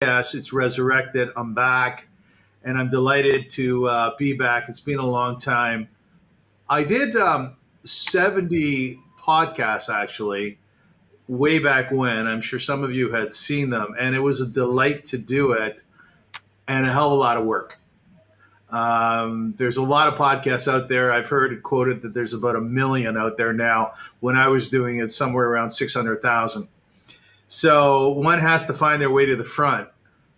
Yes, it's resurrected. I'm back, and I'm delighted to be back. It's been a long time. I did 70 podcasts actually, way back when. I'm sure some of you had seen them, and it was a delight to do it and a hell of a lot of work. There's a lot of podcasts out there. I've heard it quoted that there's about 1 million out there now. When I was doing it, somewhere around 600,000. So one has to find their way to the front.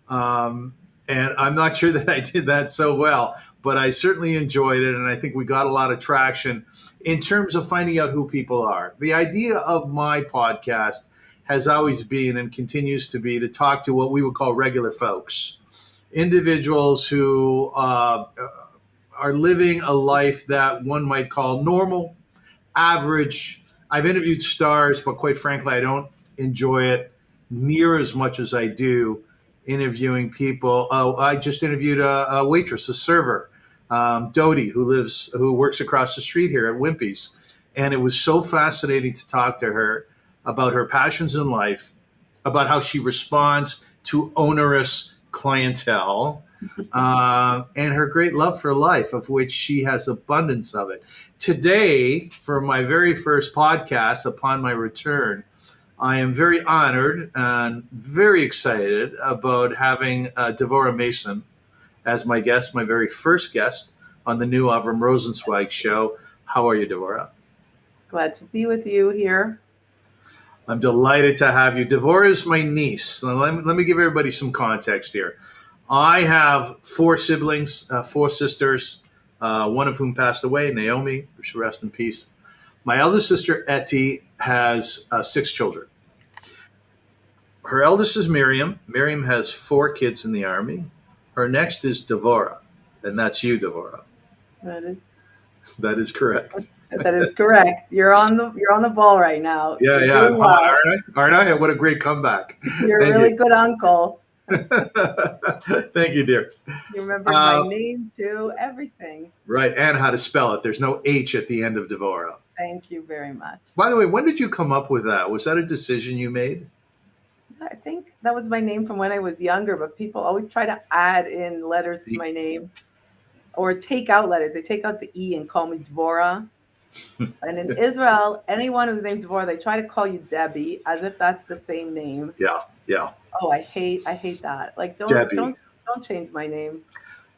And I'm not sure that I did that so well, but I certainly enjoyed it. And I think we got a lot of traction in terms of finding out who people are. The idea of my podcast has always been and continues to be to talk to what we would call regular folks, individuals who are living a life that one might call normal, average. I've interviewed stars, but quite frankly, I don't enjoy it near as much as I do interviewing people. Oh, I just interviewed a waitress, a server, Dodie, who works across the street here at Wimpy's. And it was so fascinating to talk to her about her passions in life, about how she responds to onerous clientele, and her great love for life, of which she has abundance of it. Today, for my very first podcast upon my return, I am very honored and very excited about having Devora Mason as my guest, my very first guest on the new Avrum Rosensweig show. How are you, Devora? Glad to be with you here. I'm delighted to have you. Devora is my niece. Now, let me give everybody some context here. I have 4 siblings, 4 sisters, one of whom passed away, Naomi, who should rest in peace. My eldest sister, Etty, has 6 children. Her eldest is Miriam. Miriam has 4 kids in the army. Her next is Devora, and that's you, Devora. That is correct. That is correct. You're on the ball right now. Yeah. Well. Aren't I? What a great comeback. You're a really good uncle. Thank you, dear. You remember my name too, everything. Right, and how to spell it. There's no H at the end of Devora. Thank you very much. By the way, when did you come up with that? Was that a decision you made? I think that was my name from when I was younger, but people always try to add in letters to my name or take out letters. They take out the E and call me Devora. And in Israel, anyone who's named Devora, they try to call you Debbie as if that's the same name. Yeah. Oh, I hate that. Like, don't change my name.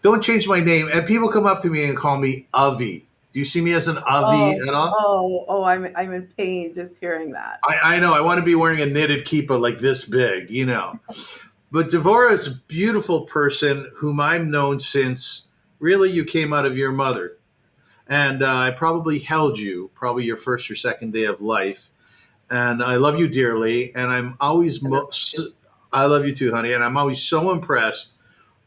Don't change my name. And people come up to me and call me Avi. Do you see me as an Avi at all? I'm in pain just hearing that. I know. I want to be wearing a knitted kippah like this big, But Devora is a beautiful person whom I've known since really you came out of your mother. And I probably held you, probably your first or second day of life. And I love you dearly. And I'm always, I love you too, honey. And I'm always so impressed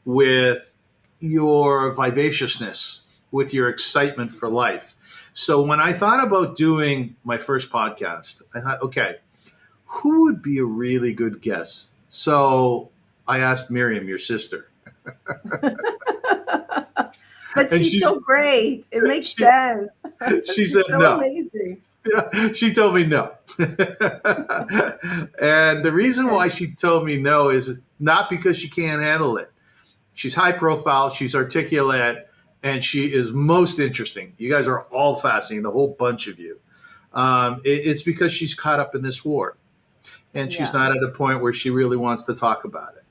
with your vivaciousness, with your excitement for life. So when I thought about doing my first podcast, I thought, okay, who would be a really good guest? So I asked Miriam, your sister. But she's so great. It makes sense. She said so no. Amazing. Yeah, she told me no. And the reason why she told me no is not because she can't handle it. She's high profile, she's articulate, and she is most interesting. You guys are all fascinating, the whole bunch of you. It's because she's caught up in this war. And she's not at a point where she really wants to talk about it.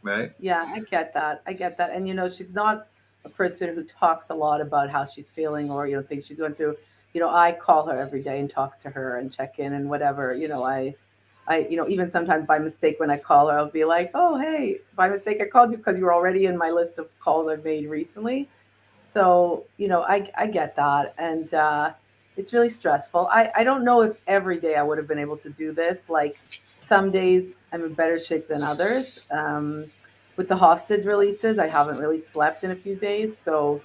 Right? Yeah, I get that. And, she's not a person who talks a lot about how she's feeling or, things she's going through. I call her every day and talk to her and check in and whatever. I even sometimes by mistake when I call her, I'll be like, oh, hey, by mistake I called you because you were already in my list of calls I've made recently. So, I get that. And it's really stressful. I don't know if every day I would have been able to do this. Like some days I'm in better shape than others. With the hostage releases, I haven't really slept in a few days. So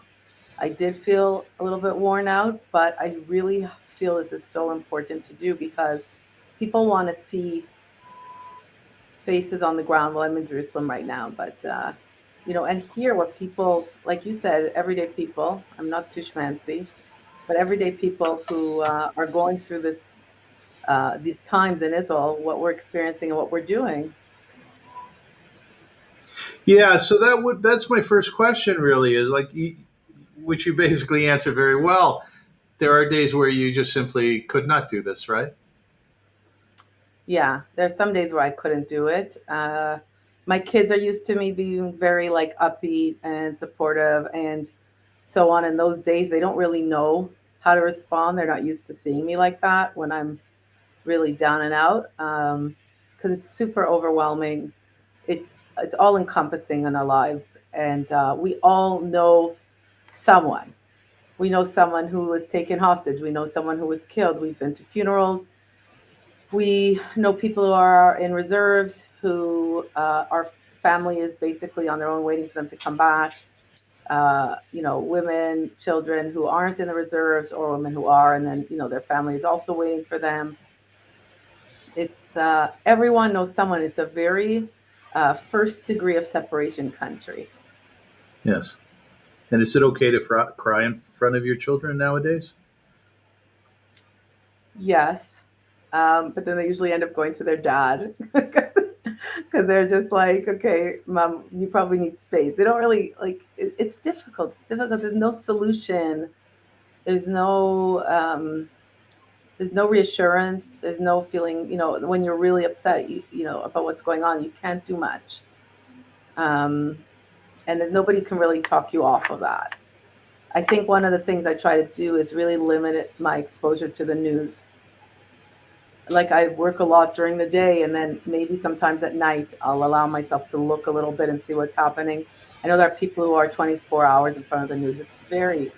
I did feel a little bit worn out, but I really feel this is so important to do because people want to see faces on the ground. Well, I'm in Jerusalem right now, but, and hear what people, like you said, everyday people, I'm not too schmancy, but everyday people who are going through these times in Israel, what we're experiencing and what we're doing. Yeah, so that's my first question. Really, is like, which you basically answered very well. There are days where you just simply could not do this, right? Yeah, there's some days where I couldn't do it. My kids are used to me being very like upbeat and supportive and so on. In those days, they don't really know how to respond. They're not used to seeing me like that when I'm really down and out, because it's super overwhelming. It's all encompassing in our lives, and we all know someone. We know someone who was taken hostage. We know someone who was killed. We've been to funerals. We know people who are in reserves who our family is basically on their own, waiting for them to come back. Women, children who aren't in the reserves, or women who are, and then their family is also waiting for them. It's everyone knows someone. It's a very first degree of separation country. Yes. And is it okay to cry in front of your children nowadays? Yes, but then they usually end up going to their dad because they're just like, okay, mom, you probably need space. They don't really like. It's difficult. It's difficult. There's no solution. There's no there's no reassurance. There's no feeling. When you're really upset, about what's going on, you can't do much. Um, and then nobody can really talk you off of that. I think one of the things I try to do is really limit my exposure to the news. Like I work a lot during the day, and then maybe sometimes at night I'll allow myself to look a little bit and see what's happening. I know there are people who are 24 hours in front of the news. It's very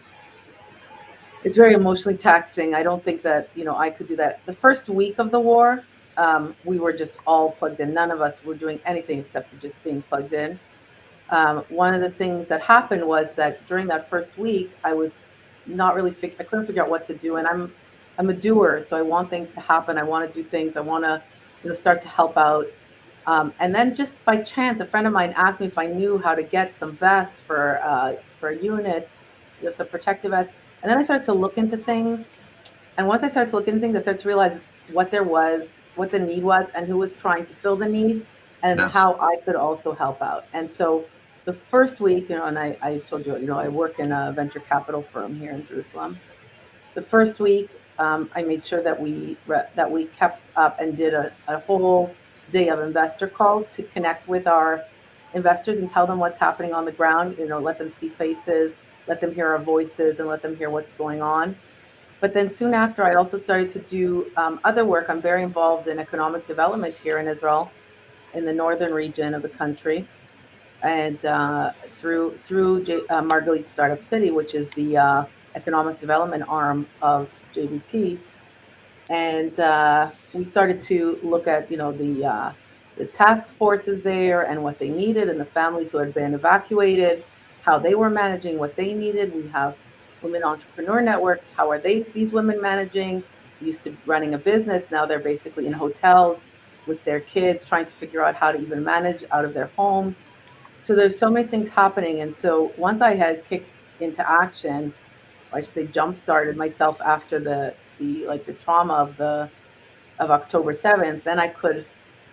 emotionally taxing. I don't think that I could do that. The first week of the war, we were just all plugged in. None of us were doing anything except for just being plugged in. One of the things that happened was that during that first week, I was not really I couldn't figure out what to do, and I'm a doer, so I want things to happen. I want to do things. I want to start to help out. And then just by chance, a friend of mine asked me if I knew how to get some vests for a unit, some protective vests. And then I started to look into things. And once I started to look into things, I started to realize what there was, what the need was, and who was trying to fill the need, and Yes. how I could also help out. And so the first week, and I told you, I work in a venture capital firm here in Jerusalem. The first week, I made sure that we kept up and did a whole day of investor calls to connect with our investors and tell them what's happening on the ground. Let them see faces, let them hear our voices, and let them hear what's going on. But then soon after, I also started to do other work. I'm very involved in economic development here in Israel, in the northern region of the country, and through Margalit Startup City, which is the economic development arm of JVP. And we started to look at the task forces there and what they needed, and the families who had been evacuated, how they were managing what they needed. We have women entrepreneur networks. How are these women managing? Used to running a business, now they're basically in hotels with their kids, trying to figure out how to even manage out of their homes. So there's so many things happening. And so once I had kicked into action, or I should say jump started myself after the trauma of October 7th, then I could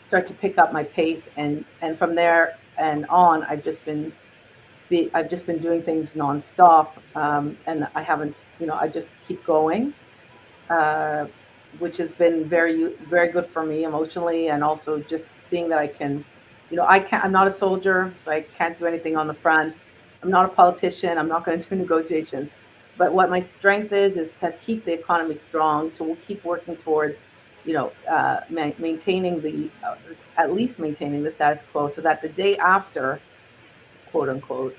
start to pick up my pace, and from there and on, I've just been doing things nonstop, and I haven't, I just keep going, uh, which has been very, very good for me emotionally, and also just seeing that I can, I'm not a soldier, so I can't do anything on the front. I'm not a politician. I'm not going to do negotiations. But what my strength is to keep the economy strong, to keep working towards, maintaining at least maintaining the status quo, so that the day after, quote unquote,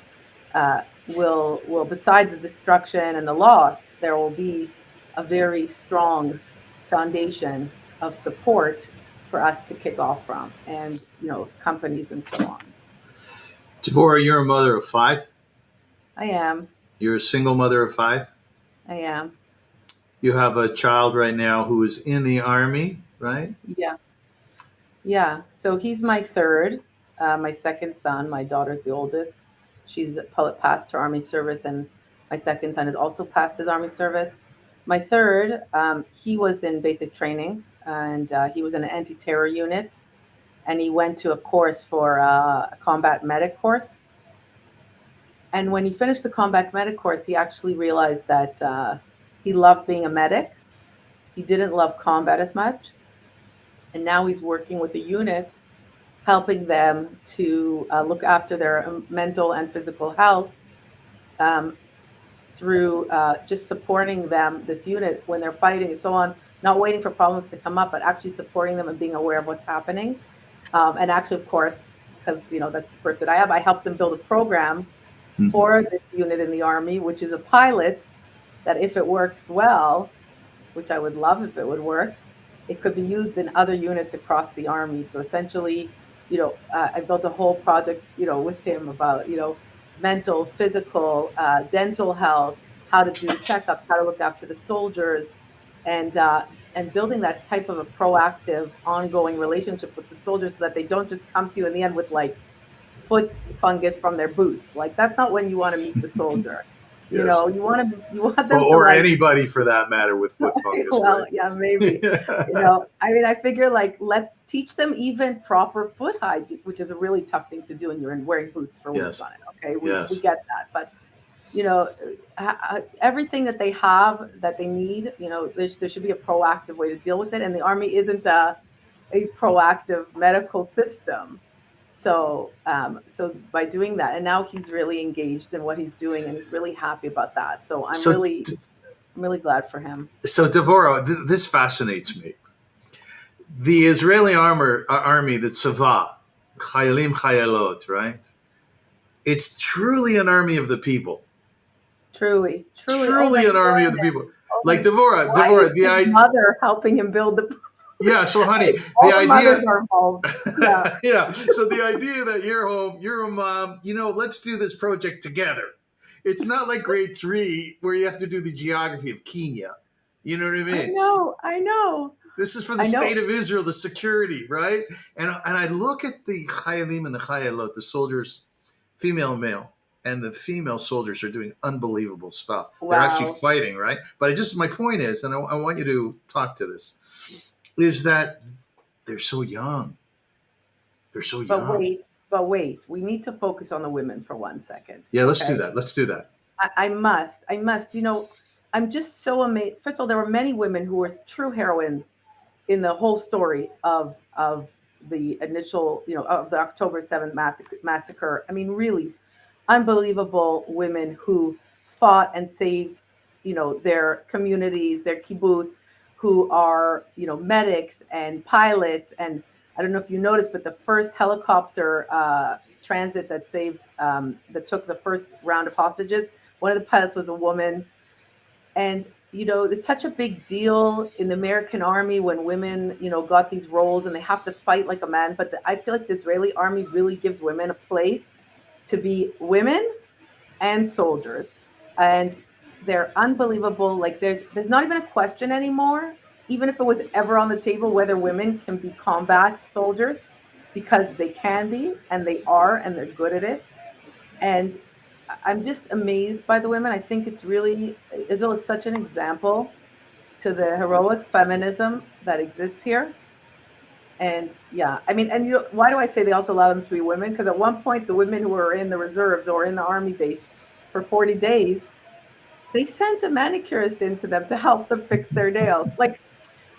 will besides the destruction and the loss, there will be a very strong foundation of support for us to kick off from, and companies and so on. Devora, you're a mother of five. I am. You're a single mother of five. I am. You have a child right now who is in the army, right? Yeah. Yeah. So he's my third. My second son. My daughter's the oldest. She's passed her army service, and my second son has also passed his army service. My third, he was in basic training, and he was in an anti-terror unit. and he went to a course for a combat medic course. And when he finished the combat medic course, he actually realized that he loved being a medic. He didn't love combat as much. And now he's working with a unit, helping them to look after their mental and physical health um, through just supporting them, this unit, when they're fighting and so on, not waiting for problems to come up, but actually supporting them and being aware of what's happening. And actually, of course, because that's the person I have, I helped them build a program for this unit in the Army, which is a pilot that, if it works well, which I would love if it would work, it could be used in other units across the Army. So essentially, I built a whole project, with him about, mental, physical, dental health, how to do checkups, how to look after the soldiers, and building that type of a proactive, ongoing relationship with the soldiers, so that they don't just come to you in the end with like foot fungus from their boots. Like, that's not when you want to meet the soldier. Yes. You want them or to, anybody for that matter with foot fungus. well, right? yeah, maybe. I figure teach them even proper foot hygiene, which is a really tough thing to do, and you're wearing boots for weeks on it. Okay, we get that, but everything that they have that they need, there should be a proactive way to deal with it, and the Army isn't a proactive medical system. So by doing that, and now he's really engaged in what he's doing, and he's really happy about that. So I'm really glad for him. So Devora, this fascinates me. The Israeli army, the Tzava, Chayalim Chayalot, right? It's truly an army of the people. Truly an army of the people. Like Devora, the idea. Mother helping him build the. Yeah, so honey, the idea. Are involved. Yeah. Yeah. So the idea that you're home, you're a mom, let's do this project together. It's not like grade 3 where you have to do the geography of Kenya. You know what I mean? I know. This is for the state of Israel, the security, right? And I look at the Chayalim and the Chayalot, the soldiers, female and male, and the female soldiers are doing unbelievable stuff. Wow. They're actually fighting, right? But my point is, and I want you to talk to this, is that they're so young. They're so young. But wait, we need to focus on the women for 1 second. Yeah, let's do that. I must. I'm just so amazed. First of all, there were many women who were true heroines in the whole story of the initial, of the October 7th massacre. I mean, really unbelievable women who fought and saved, their communities, their kibbutz, who are, medics and pilots. And I don't know if you noticed, but the first helicopter transit that took the first round of hostages, one of the pilots was a woman. And, it's such a big deal in the American Army when women, got these roles and they have to fight like a man. But I feel like the Israeli Army really gives women a place to be women and soldiers. And they're unbelievable. Like, there's not even a question anymore, even if it was ever on the table, whether women can be combat soldiers, because they can be, and they are, and they're good at it. And I'm just amazed by the women. I think it's really, Israel is such an example to the heroic feminism that exists here. And yeah, I mean, and why do I say they also allow them to be women? Because at one point, the women who were in the reserves or in the army base for 40 days, they sent a manicurist into them to help them fix their nails. Like,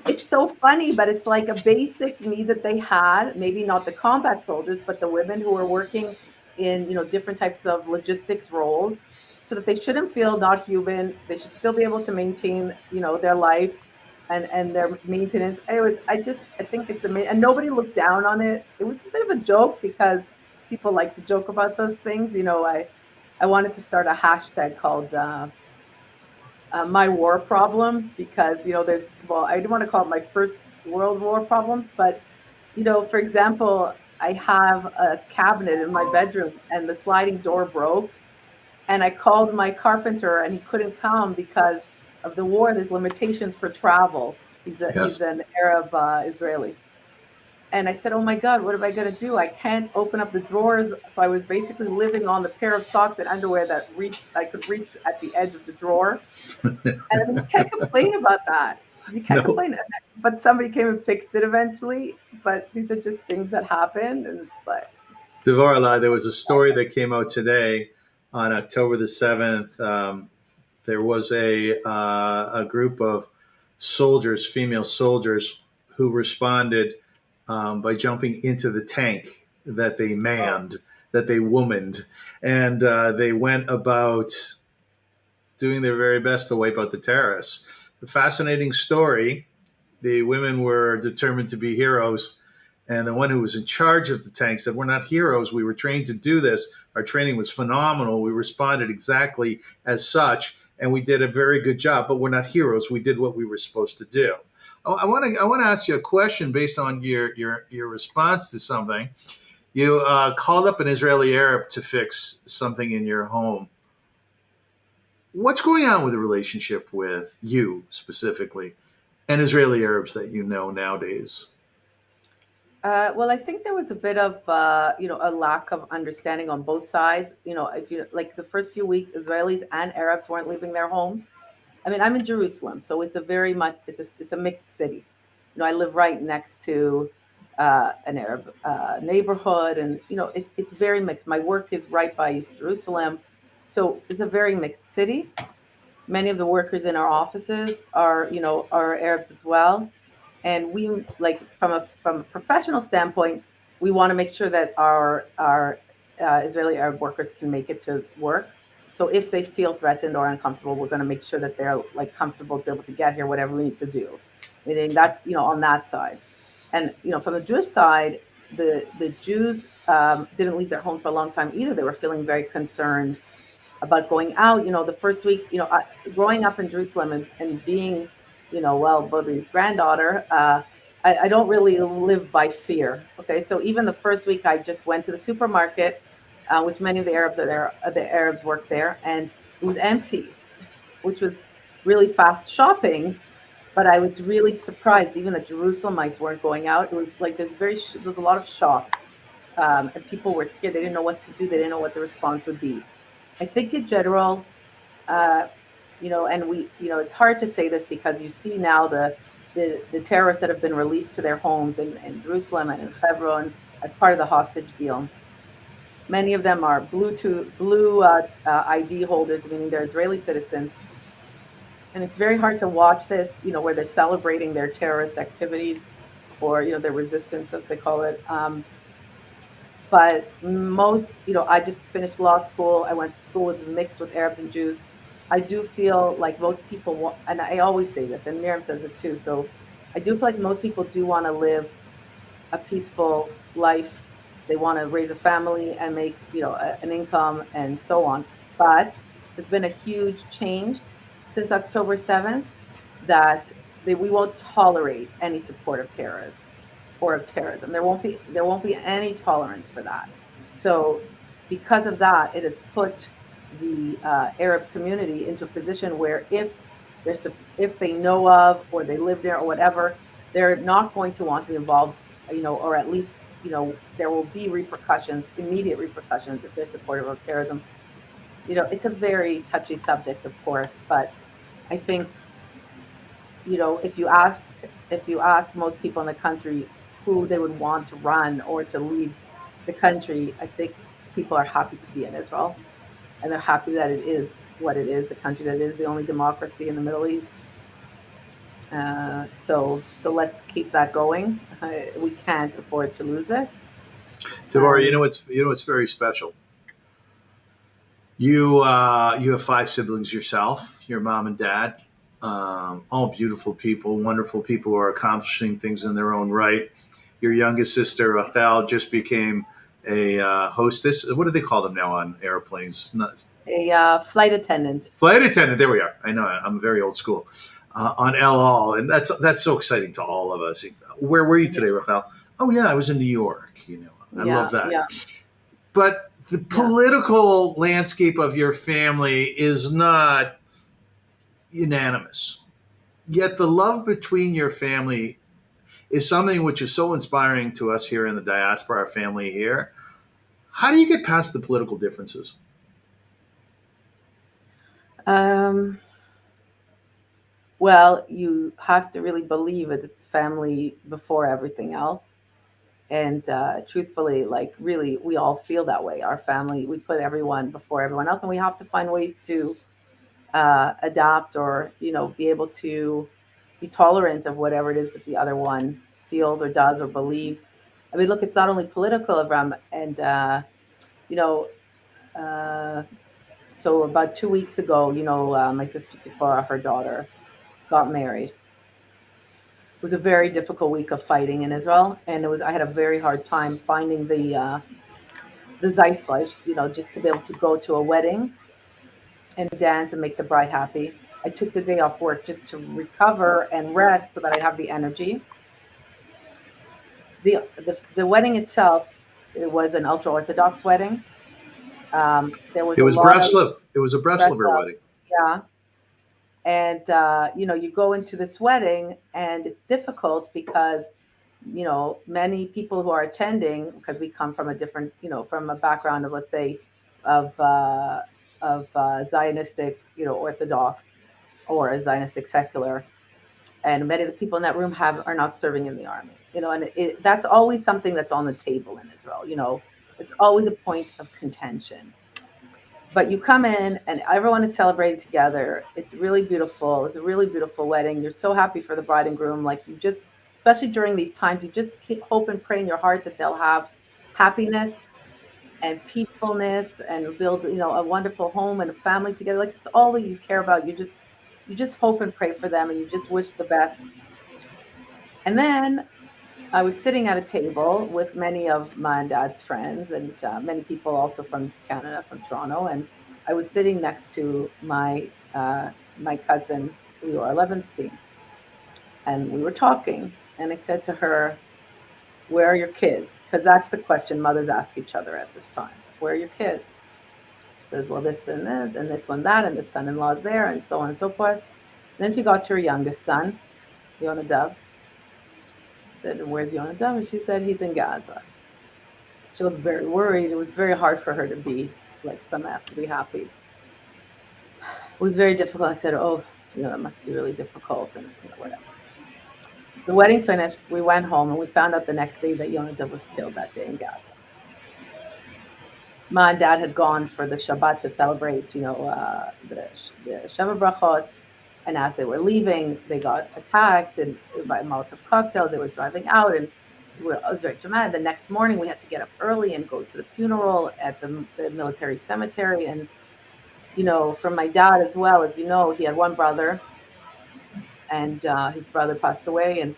it's so funny, but it's like a basic need that they had. Maybe not the combat soldiers, but the women who were working in, different types of logistics roles, so that they shouldn't feel not human. They should still be able to maintain, their life and their maintenance. I think it's amazing. And nobody looked down on it. It was a bit of a joke because people like to joke about those things. I wanted to start a hashtag called my war problems, because, I didn't want to call it my first world war problems, but, for example, I have a cabinet in my bedroom and the sliding door broke, and I called my carpenter and he couldn't come because of the war. There's limitations for travel. He's an Arab Israeli. And I said, oh my God, what am I going to do? I can't open up the drawers. So I was basically living on the pair of socks and underwear that I could reach at the edge of the drawer. And I can't complain about that. You can't No. complain. But somebody came and fixed it eventually. But these are just things that happen, and but Devora, there was a story that came out today on October the 7th. There was a group of soldiers, female soldiers, who responded by jumping into the tank that they oh, manned, that they womaned, and they went about doing their very best to wipe out the terrorists. A fascinating story. The women were determined to be heroes. And the one who was in charge of the tank said, "We're not heroes. We were trained to do this. Our training was phenomenal. We responded exactly as such, and we did a very good job. But we're not heroes. We did what we were supposed to do." I want to ask you a question based on your response to something. You called up an Israeli Arab to fix something in your home. What's going on with the relationship with you specifically and Israeli Arabs that you know nowadays? well, I think there was a bit of a lack of understanding on both sides. If you like the first few weeks, Israelis and Arabs weren't leaving their homes. I mean, I'm in Jerusalem, so it's a very much it's a mixed city. I live right next to an Arab neighborhood, and it's very mixed. My work is right by East Jerusalem, so it's a very mixed city. Many of the workers in our offices are Arabs as well, and we like from a professional standpoint, we want to make sure that our Israeli Arab workers can make it to work. So if they feel threatened or uncomfortable, we're going to make sure that they're like comfortable to be able to get here, whatever we need to do. Meaning that's on that side, and from the Jewish side, the Jews didn't leave their home for a long time either. They were feeling very concerned about going out. The first weeks, growing up in Jerusalem and being, well, Bodri's granddaughter, I don't really live by fear. Okay, so even the first week, I just went to the supermarket, which many of the Arabs are there. The Arabs work there, and it was empty, which was really fast shopping. But I was really surprised, even the Jerusalemites weren't going out. It was like there was a lot of shock, and people were scared. They didn't know what to do. They didn't know what the response would be. I think in general, uh, and it's hard to say this because you see now the terrorists that have been released to their homes in Jerusalem and in Hebron as part of the hostage deal. Many of them are blue ID holders, meaning they're Israeli citizens, and it's very hard to watch this, where they're celebrating their terrorist activities or their resistance, as they call it. But most, I just finished law school. I went to school was mixed with Arabs and Jews. I do feel like most people want, and I always say this, and Miriam says it too. So I do feel like most people do want to live a peaceful life. They want to raise a family and make, an income and so on. But there's been a huge change since October 7th that we won't tolerate any support of terrorists or of terrorism. There won't be any tolerance for that. So because of that, it has put the Arab community into a position where if they know of or they live there or whatever, they're not going to want to be involved, or at least there will be repercussions, immediate repercussions if they're supportive of terrorism. It's a very touchy subject, of course, but I think if you ask most people in the country who they would want to run or to leave the country, I think people are happy to be in Israel, and they're happy that it is what it is, the country that is the only democracy in the Middle East. So let's keep that going. We can't afford to lose it. Devora, Um, what's very special. You have five siblings yourself. Your mom and dad, all beautiful people, wonderful people who are accomplishing things in their own right. Your youngest sister Rachel just became a hostess. What do they call them now on airplanes? Not, a flight attendant. flight attendant. There we are. I know. I'm very old school. On El Al, and that's so exciting to all of us. Where were you Yeah, today, Rachel? Oh yeah, I was in New York. I love yeah, that. yeah, But the yeah. political landscape of your family is not unanimous. Yet the love between your family is something which is so inspiring to us here in the diaspora, our family here. How do you get past the political differences? Um, Well, you have to really believe that it's family before everything else. And truthfully, like really, we all feel that way. Our family, we put everyone before everyone else, and we have to find ways to adapt, or be able to be tolerant of whatever it is that the other one feels or does or believes. I mean, look, it's not only political, Avram, and you know. Uh, so about 2 weeks ago, my sister Tifara, her daughter, got married. It was a very difficult week of fighting in Israel, and I had a very hard time finding the Zeitfleisch, just to be able to go to a wedding and dance and make the bride happy. I took the day off work just to recover and rest so that I'd have the energy. The wedding itself, it was an ultra Orthodox wedding. There was It a was lot of Breslov. It was a dress Breslover up, wedding. yeah. And you go into this wedding, and it's difficult because many people who are attending, because we come from a different, from a background of, let's say, of Zionistic, Orthodox, or a Zionistic secular, and many of the people in that room are not serving in the army, and that's always something that's on the table in Israel. It's always a point of contention. But you come in and everyone is celebrating together. It's really beautiful. It's a really beautiful wedding. You're so happy for the bride and groom. Like, you just, especially during these times, you just hope and pray in your heart that they'll have happiness and peacefulness and build, a wonderful home and a family together. Like, it's all that you care about. You just hope and pray for them, and you just wish the best. And then I was sitting at a table with many of my dad's friends, and many people also from Canada, from Toronto. And I was sitting next to my cousin Leora Levinstein, and we were talking. And I said to her, "Where are your kids?" Because that's the question mothers ask each other at this time. Where are your kids? She says, "Well, this and that, and this one that, and the son-in-law's there, and so on and so forth." And then she got to her youngest son, Yonadav. Said, "Where's Yonadav?" And she said, "He's in Gaza." She looked very worried. It was very hard for her to be like samach, to be happy. It was very difficult. I said, "Oh, that must be really difficult," and whatever. The wedding finished. We went home, and we found out the next day that Yonadav was killed that day in Gaza. My dad had gone for the Shabbat to celebrate, the Sheva Brachot. And as they were leaving, they got attacked and by Molotov cocktails. They were driving out, and it was very dramatic. The next morning, we had to get up early and go to the funeral at the military cemetery. And from my dad as well, as he had one brother, and his brother passed away, and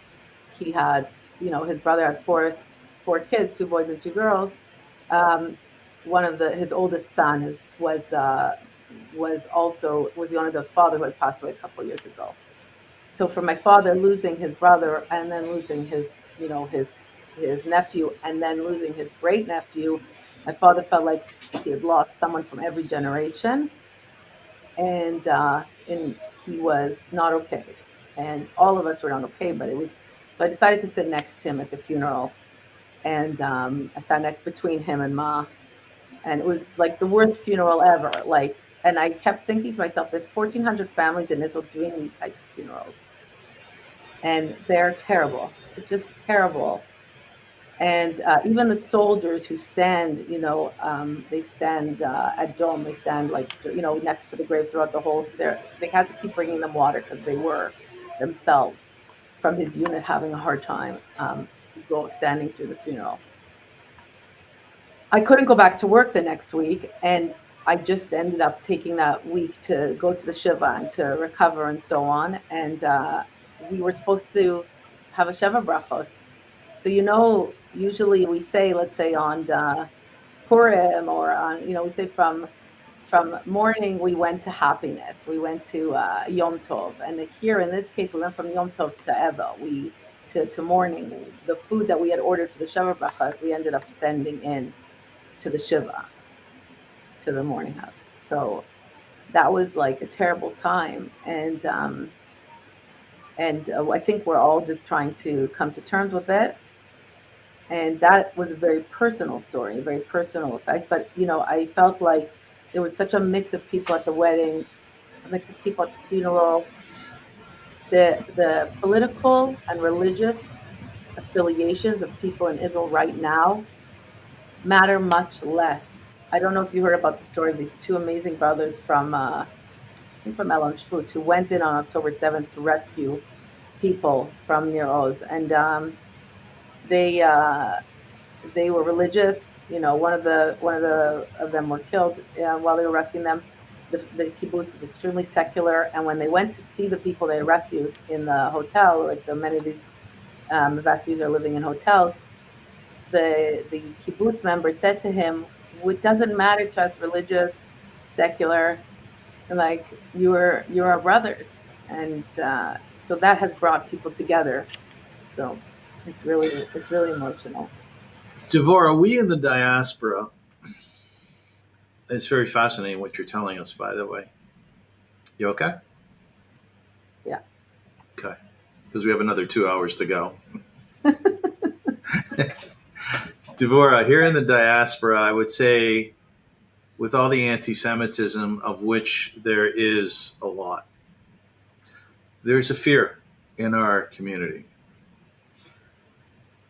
he had, his brother had four kids, two boys and two girls. Um, One of his oldest son was Yonadav's father, who had passed away a couple of years ago. So for my father, losing his brother and then losing his nephew and then losing his great nephew, my father felt like he had lost someone from every generation, and he was not okay, and all of us were not okay. But it was so I decided to sit next to him at the funeral, and I sat next between him and Ma, and it was like the worst funeral ever. Like, and I kept thinking to myself, there's 1,400 families in Israel doing these types of funerals, and they're terrible. It's just terrible. And even the soldiers who stand, they stand at Dome. They stand like next to the grave throughout the whole. They had to keep bringing them water because they were themselves from his unit having a hard time standing through the funeral. I couldn't go back to work the next week, and I just ended up taking that week to go to the Shiva and to recover and so on. And we were supposed to have a Shiva brachot. So, usually we say, let's say on Purim, or on, we say from mourning, we went to happiness. We went to Yom Tov. And here in this case, we went from Yom Tov to Eva, to mourning. The food that we had ordered for the Shiva brachot, we ended up sending in to the Shiva, to the mourning house. So that was like a terrible time. And I think we're all just trying to come to terms with it. And that was a very personal story, a very personal effect. But, I felt like there was such a mix of people at the wedding, a mix of people at the funeral. the political and religious affiliations of people in Israel right now matter much less. I don't know if you heard about the story of these two amazing brothers from I think from Elon Shvut, who went in on October 7th to rescue people from near Oz, and they they were religious. You know, one of them were killed while they were rescuing them. The kibbutz is extremely secular, and when they went to see the people they rescued in the hotel, like many of these evacuees are living in hotels, the kibbutz member said to him, "It doesn't matter to us, religious, secular, like you're our brothers," and so that has brought people together. So it's really emotional. Devora, we in the diaspora, it's very fascinating what you're telling us, by the way. You okay? Yeah. Okay. Because we have another 2 hours to go. Devora, here in the diaspora, I would say, with all the anti-Semitism, of which there is a lot, there's a fear in our community.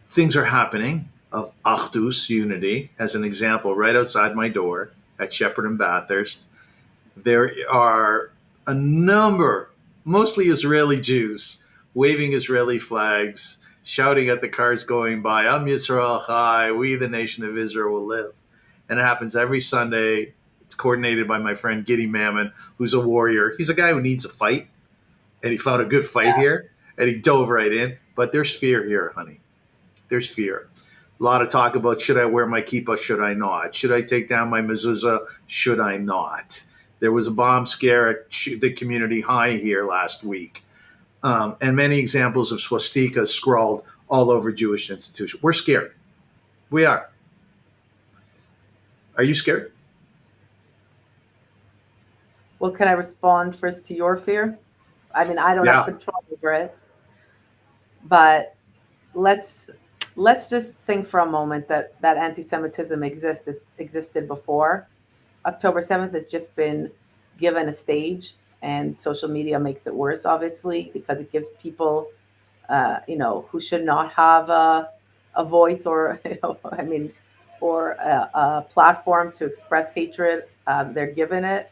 Things are happening of Achdus, unity, as an example, right outside my door at Shepherd and Bathurst. There are a number, mostly Israeli Jews, waving Israeli flags, shouting at the cars going by, "Am Yisrael Chai, we the nation of Israel will live." And it happens every Sunday. It's coordinated by my friend Giddy Mammon, who's a warrior. He's a guy who needs a fight, and he found a good fight here, and he dove right in. But there's fear here, honey. There's fear. A lot of talk about, should I wear my kippah, should I not? Should I take down my mezuzah, should I not? There was a bomb scare at the community high here last week. And many examples of swastikas scrawled all over Jewish institutions. We're scared. We are. Are you scared? Well, can I respond first to your fear? I mean, I don't have Yeah. control over it, but let's just think for a moment that anti-Semitism existed before. October 7th has just been given a stage, and social media makes it worse, obviously, because it gives people, who should not have a voice or, I mean, or a platform to express hatred. They're given it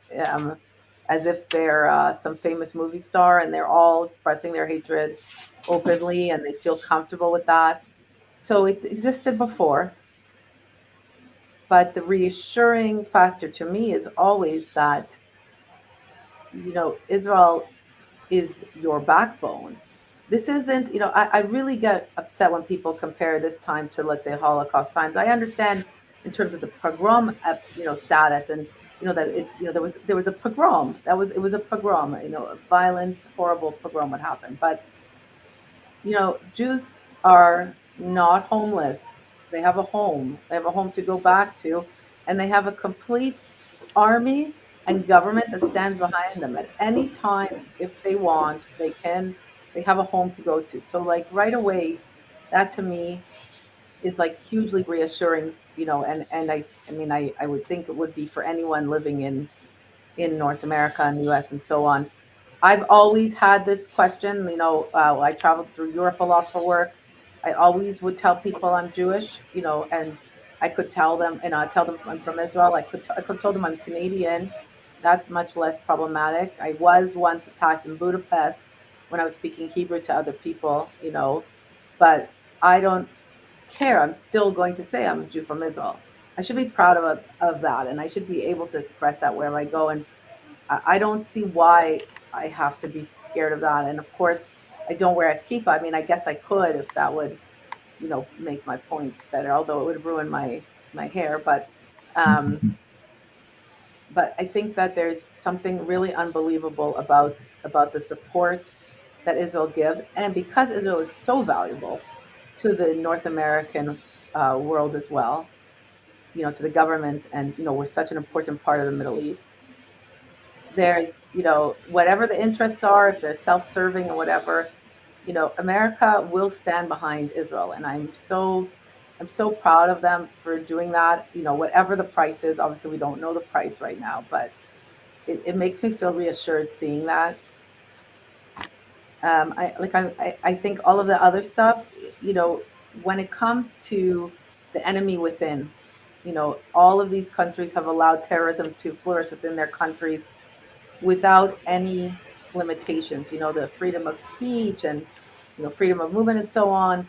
as if they're some famous movie star, and they're all expressing their hatred openly, and they feel comfortable with that. So it existed before, but the reassuring factor to me is always that, Israel is your backbone. This isn't, I really get upset when people compare this time to, let's say, Holocaust times. I understand in terms of the pogrom, status, and that it's, there was a pogrom. It was a pogrom, a violent, horrible pogrom would happen. But Jews are not homeless. They have a home. They have a home to go back to, and they have a complete army and government that stands behind them. At any time, if they want, they have a home to go to. So, like, right away, that to me is like hugely reassuring, and I mean, I would think it would be for anyone living in North America and US and so on. I've always had this question. I traveled through Europe a lot for work. I always would tell people I'm Jewish, and I could tell them, and I tell them I'm from Israel. I could tell them I'm Canadian. That's much less problematic. I was once attacked in Budapest when I was speaking Hebrew to other people, but I don't care. I'm still going to say I'm a Jew from Israel. I should be proud of that, and I should be able to express that wherever I go. And I don't see why I have to be scared of that. And of course, I don't wear a kippah. I mean, I guess I could if that would, make my points better. Although it would ruin my hair. But I think that there's something really unbelievable about the support that Israel gives, and because Israel is so valuable to the North American world as well, to the government, and we're such an important part of the Middle East. There's, whatever the interests are, if they're self-serving or whatever, America will stand behind Israel, and I'm so proud of them for doing that. Whatever the price is, obviously we don't know the price right now, but it makes me feel reassured seeing that. I think all of the other stuff, you know, when it comes to the enemy within, you know, all of these countries have allowed terrorism to flourish within their countries without any limitations, you know, the freedom of speech and, you know, freedom of movement and so on.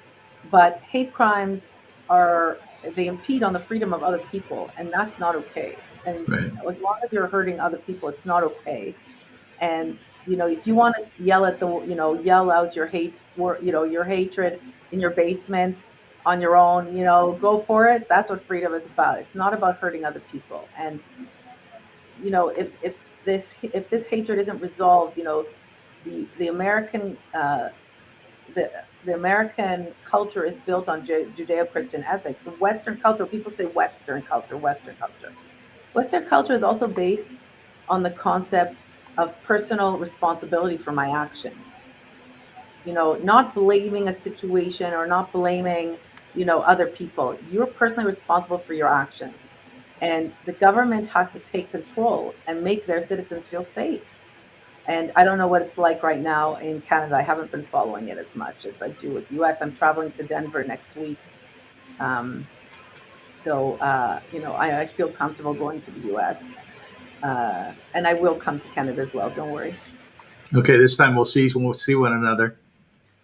But hate crimes are, they impede on the freedom of other people, and that's not okay. And Right. as long as you're hurting other people, it's not okay. And, you know, if you want to yell at the, you know, yell out your hate, or, you know, your hatred in your basement on your own, you know, go for it. That's what freedom is about. It's not about hurting other people. And, you know, if this hatred isn't resolved, you know, the American the American culture is built on Judeo-Christian ethics. The Western culture, people say Western culture, Western culture. Western culture is also based on the concept of personal responsibility for my actions. You know, not blaming a situation or not blaming, you know, other people. You're personally responsible for your actions. And the government has to take control and make their citizens feel safe. And I don't know what it's like right now in Canada. I haven't been following it as much as I do with US. I'm traveling to Denver next week. Um, you know, I feel comfortable going to the US. And I will come to Canada as well. Don't worry. Okay, this time we'll see one another.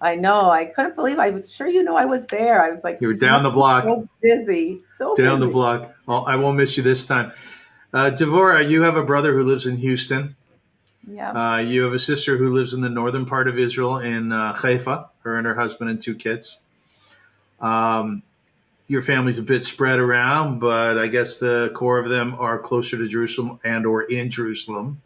I know. I couldn't believe I was sure you know I was there. I was like, You were you down must the be block, so busy, so down the busy. block. Well, I won't miss you this time. Devora, you have a brother who lives in Houston. Yeah. You have a sister who lives in the northern part of Israel in Haifa, her and her husband and two kids. Um, your family's a bit spread around, but I guess the core of them are closer to Jerusalem and or in Jerusalem.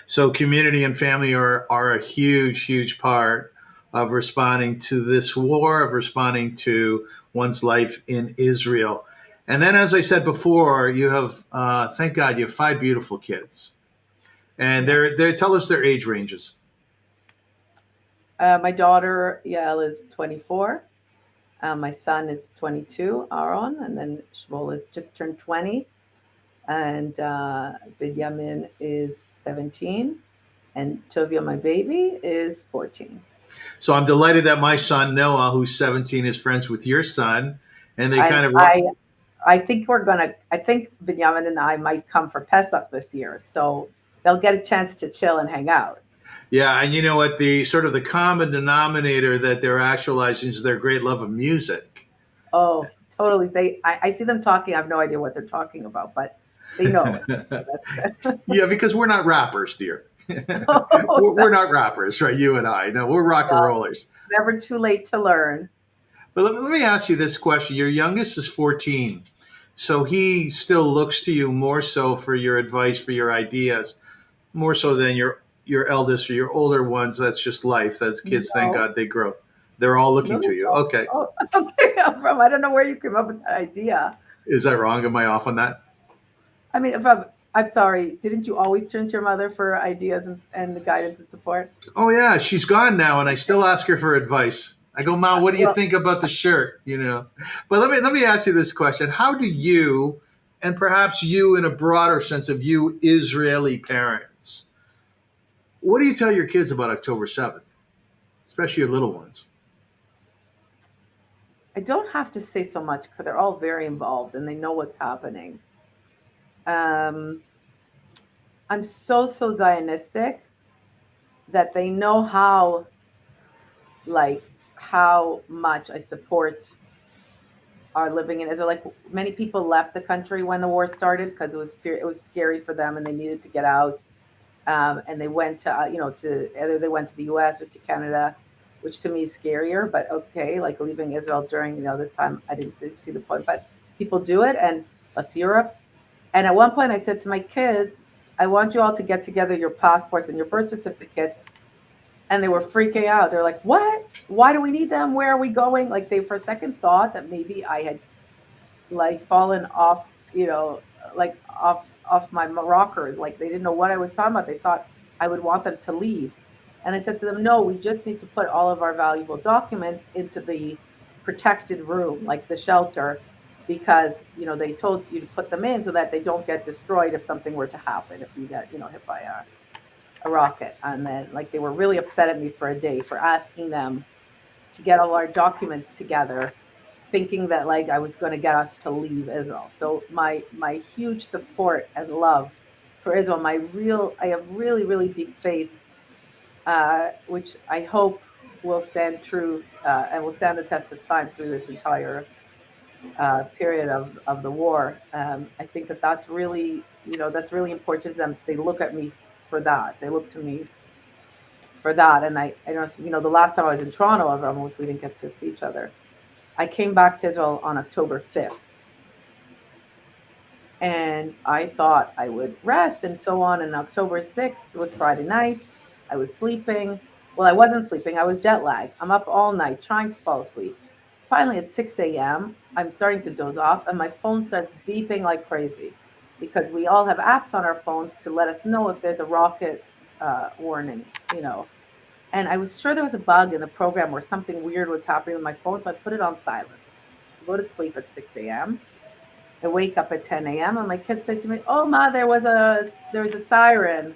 So community and family are a huge, huge part of responding to this war, of responding to one's life in Israel. And then, as I said before, you have, thank God, you have five beautiful kids. And Yeah. they tell us their age ranges. My daughter, Yael, is 24. My son is 22, Aaron, and then Shmuel is just turned 20. And Binyamin is 17. And Tovia, my baby, is 14. So I'm delighted that my son, Noah, who's 17, is friends with your son. And they And kind of, I think I think Binyamin and I might come for Pesach this year. So they'll get a chance to chill and hang out. yeah. And you know what? The sort of the common denominator that they're actualizing is their great love of music. Oh, totally. I see them talking. I have no idea what they're talking about, but they know it. So that's good. Yeah, because we're not rappers, dear. Oh, We're not rappers, right? You and I. No, we're rock and well, rollers. it's never too late to learn. But let me ask you this question. Your youngest is 14. So he still looks to you more so for your advice, for your ideas, more so than your eldest or your older ones. That's just life. That's kids. Thank No, God they grow. They're all no, looking they to you. don't. Okay. Oh, okay. I don't know where you came up with that idea. Is that wrong? Am I off on that? I mean, I'm sorry. Didn't you always turn to your mother for ideas and the guidance and support? Oh yeah, she's gone now, and I still ask her for advice. I go, Mom, what do you Well, think about the shirt? You know. But let me ask you this question: how do you, and perhaps you in a broader sense of you, Israeli parents, what do you tell your kids about October 7th, especially your little ones? I don't have to say so much because they're all very involved and they know what's happening. Um, I'm so Zionistic that they know how much I support our living in Israel. Like many people left the country when the war started because it was scary for them and they needed to get out. And they went to to either they went to the U.S. or to Canada, which to me is scarier. But okay, like leaving Israel during this time, I didn't see the point. But people do it and left to Europe. And at one point, I said to my kids, "I want you all to get together your passports and your birth certificates." And they were freaking out. They're like, "What? Why do we need them? Where are we going?" Like they for a second thought that maybe I had like fallen off, like off my rockers. Like they didn't know what I was talking about. They thought I would want them to leave. And I said to them, no, we just need to put all of our valuable documents into the protected room, like the shelter, because they told you to put them in so that they don't get destroyed if something were to happen, if you get hit by a rocket. And then like they were really upset at me for a day for asking them to get all our documents together, thinking that like I was going to get us to leave Israel. So my huge support and love for Israel, I have really really deep faith, which I hope will stand true and will stand the test of time through this entire period of the war. I think that that's really, that's really important to them. They look at me for that. They look to me for that. And I don't, the last time I was in Toronto, which we didn't get to see each other, I came back to Israel on October 5th. And I thought I would rest and so on. And October 6th was Friday night. I was sleeping. Well, I wasn't sleeping. I was jet lagged. I'm up all night trying to fall asleep. Finally, at 6 a.m., I'm starting to doze off, and my phone starts beeping like crazy because we all have apps on our phones to let us know if there's a rocket warning, And I was sure there was a bug in the program where something weird was happening with my phone, so I put it on silent. I go to sleep at 6 a.m. I wake up at 10 a.m. and my kids say to me, "Oh, Ma, there was a siren,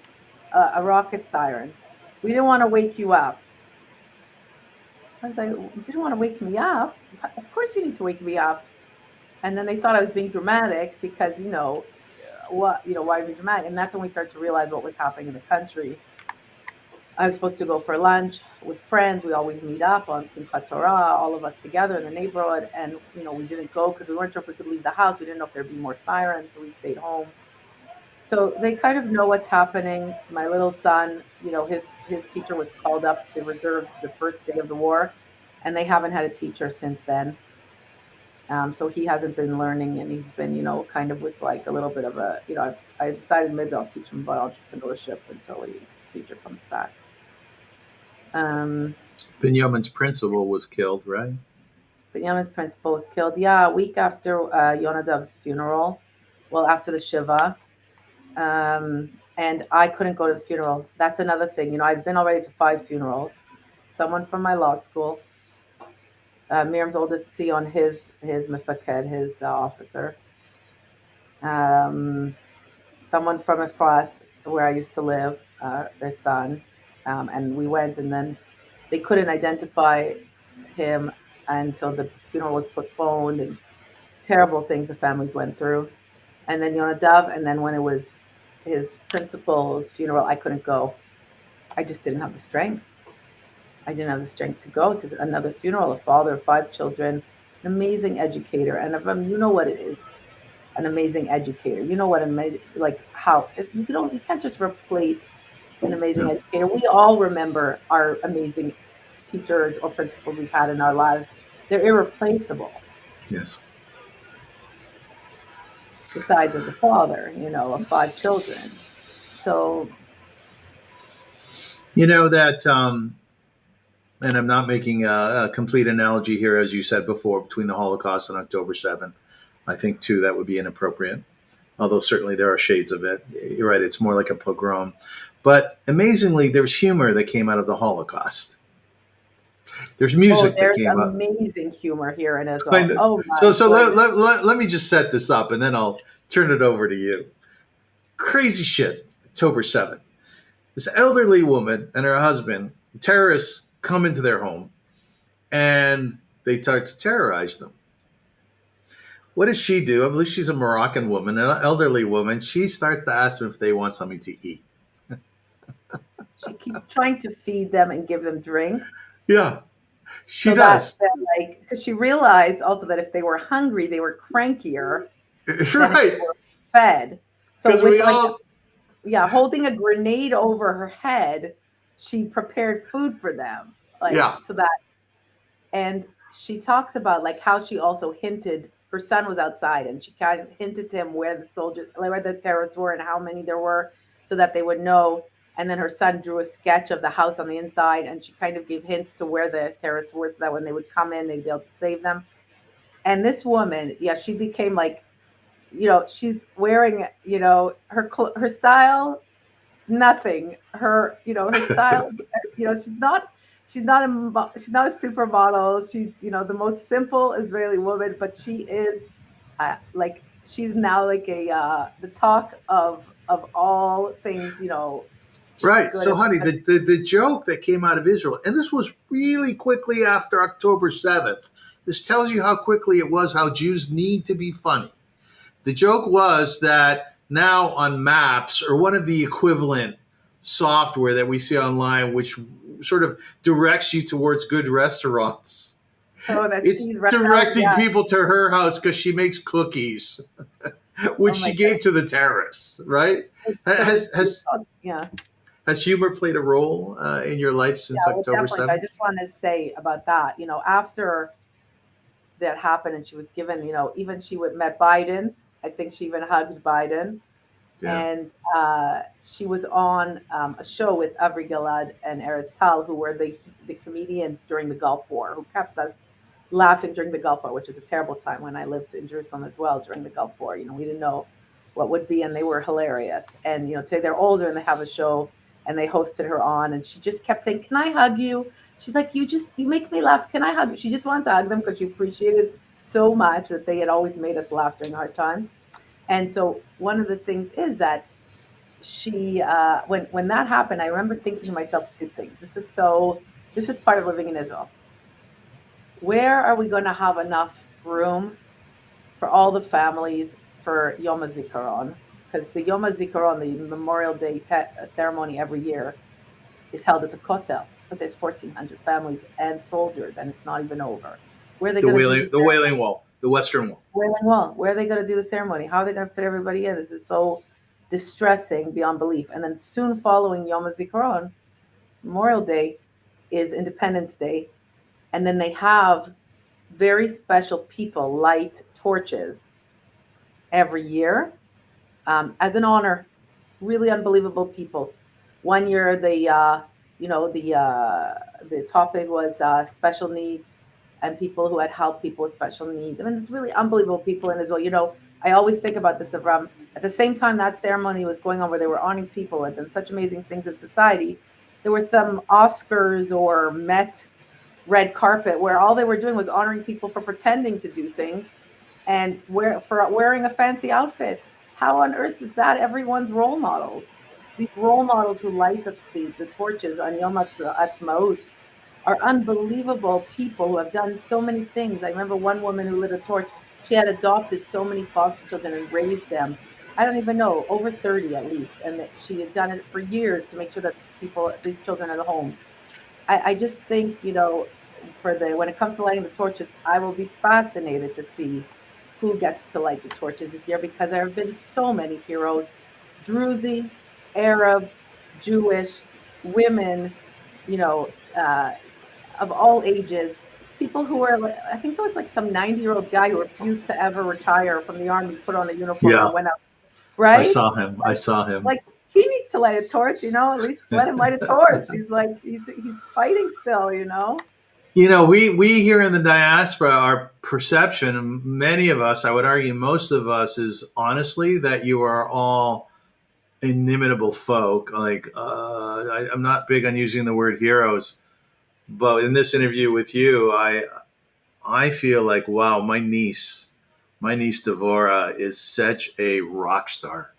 a rocket siren. We didn't want to wake you up." I was like, "You didn't want to wake me up? Of course you need to wake me up." And then they thought I was being dramatic because why be dramatic? And that's when we started to realize what was happening in the country. I was supposed to go for lunch with friends. We always meet up on Simchat Torah, all of us together in the neighborhood. And, we didn't go because we weren't sure if we could leave the house. We didn't know if there'd be more sirens, so we stayed home. So they kind of know what's happening. My little son, his teacher was called up to reserves the first day of the war, and they haven't had a teacher since then. So he hasn't been learning, and he's been, kind of with like a little bit of I decided maybe I'll teach him about entrepreneurship until his teacher comes back. Binyamin's principal was killed, right? Binyamin's principal was killed, yeah, a week after Yonadav's funeral. Well, after the Shiva. And I couldn't go to the funeral. That's another thing. I'd been already to 5 funerals. Someone from my law school, Miriam's oldest Sion, his mifaked, his officer. Someone from Efrat, where I used to live, their son. And we went, and then they couldn't identify him until the funeral was postponed, and terrible things the families went through. And then Yonadav, and then when it was his principal's funeral, I couldn't go. I just didn't have the strength. I didn't have the strength to go to another funeral. A father of 5 children, an amazing educator, and you know what it is, an amazing educator. You know what how you can't just replace an amazing educator. We all remember our amazing teachers or principals we've had in our lives. They're irreplaceable. Yes. Besides of the father, of 5 children. So that, and I'm not making a complete analogy here, as you said before, between the Holocaust and October 7th. I think, too, that would be inappropriate, although certainly there are shades of it. You're right, it's more like a pogrom. But amazingly, there's humor that came out of the Holocaust. There's music that came out. There's amazing humor here in Israel. Oh, my so let me just set this up, and then I'll turn it over to you. Crazy shit, October 7th. This elderly woman and her husband, terrorists, come into their home, and they start to terrorize them. What does she do? I believe she's a Moroccan woman, an elderly woman. She starts to ask them if they want something to eat. She keeps trying to feed them and give them drinks. Yeah, she does. Because she realized also that if they were hungry, they were crankier. Right. They were fed. So holding a grenade over her head, she prepared food for them. And she talks about how she also hinted her son was outside, and she kind of hinted to him where the terrorists were and how many there were, so that they would know. And then her son drew a sketch of the house on the inside, and she kind of gave hints to where the terrorists were, so that when they would come in, they'd be able to save them. And this woman, she became she's wearing, her style, nothing. Her style, she's not a supermodel. She's, the most simple Israeli woman, but she is she's now the talk of all things, Right. Good. So, honey, the joke that came out of Israel, and this was really quickly after October 7th. This tells you how quickly it was, how Jews need to be funny. The joke was that now on maps, or one of the equivalent software that we see online, which sort of directs you towards good restaurants, Oh, that it's cheese wrap. directing Yeah. people to her house because she makes cookies, which Oh my she gave to the terrorists, right? God. Yeah. Has humor played a role in your life since Well, October definitely. But I 7th? just want to say about that, after that happened and she was given, even she would met Biden. I think she even hugged Biden. Yeah. And she was on a show with Avri Gilad and Erez Tal, who were the comedians during the Gulf War, who kept us laughing during the Gulf War, which was a terrible time when I lived in Jerusalem as well during the Gulf War. We didn't know what would be, and they were hilarious. And today they're older and they have a show, and they hosted her on, and she just kept saying, "Can I hug you?" She's like, "You make me laugh. Can I hug you?" She just wanted to hug them because she appreciated so much that they had always made us laugh during our time. And so one of the things is that she, when that happened, I remember thinking to myself two things. This is part of living in Israel. Where are we going to have enough room for all the families for Yom HaZikaron? Because the Yom HaZikaron, the Memorial Day ceremony every year, is held at the Kotel, but there's 1,400 families and soldiers, and it's not even over. Where are they going to do The Wailing Wall, the Western Wall. Wailing Wall. Where are they going to do the ceremony? How are they going to fit everybody in? This is so distressing beyond belief. And then soon following Yom HaZikaron, Memorial Day, is Independence Day, and then they have very special people light torches every year as an honor. Really unbelievable people. One year, the topic was special needs and people who had helped people with special needs. I mean, it's really unbelievable people in Israel. I always think about this, Avram. At the same time that ceremony was going on, where they were honoring people who had done such amazing things in society, there were some Oscars or Met red carpet where all they were doing was honoring people for pretending to do things and for wearing a fancy outfit. How on earth is that everyone's role models? These role models who light the torches on Yom Ha'atzmaut are unbelievable people who have done so many things. I remember one woman who lit a torch. She had adopted so many foster children and raised them. I don't even know, over 30 at least. And that she had done it for years to make sure that these children are the homes. I just think, when it comes to lighting the torches, I will be fascinated to see who gets to light the torches this year, because there have been so many heroes, Druzi, Arab, Jewish, women, you know, uh, of all ages, people who are, I think there was like some 90-year-old guy who refused to ever retire from the army, put on a uniform Yeah, and went out, I right? saw him. I saw him. Like, he needs to light a torch, at least let him light a torch. He's fighting still. We here in the diaspora, our perception, many of us, I would argue most of us, is honestly that you are all inimitable folk. Like, I'm not big on using the word heroes, but in this interview with you, I feel like, wow, my niece Devora is such a rock star.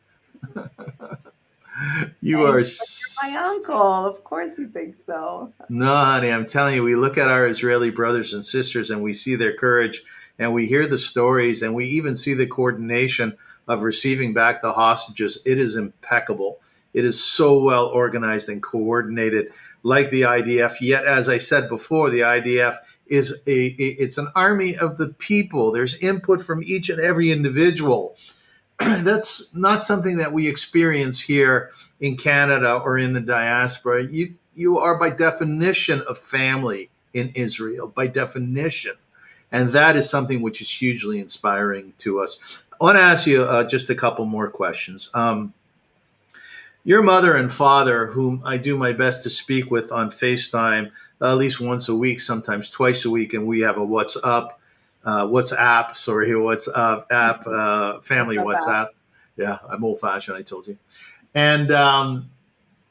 You are. My uncle, of course you think so. No, honey, I'm telling you, we look at our Israeli brothers and sisters and we see their courage and we hear the stories and we even see the coordination of receiving back the hostages. It is impeccable. It is so well organized and coordinated, like the IDF. Yet, as I said before, the IDF is it's an army of the people. There's input from each and every individual. That's not something that we experience here in Canada or in the diaspora. You are by definition a family in Israel, by definition. And that is something which is hugely inspiring to us. I want to ask you just a couple more questions. Your mother and father, whom I do my best to speak with on FaceTime at least once a week, sometimes twice a week, and we have a WhatsApp, family WhatsApp. Yeah, I'm old fashioned, I told you. And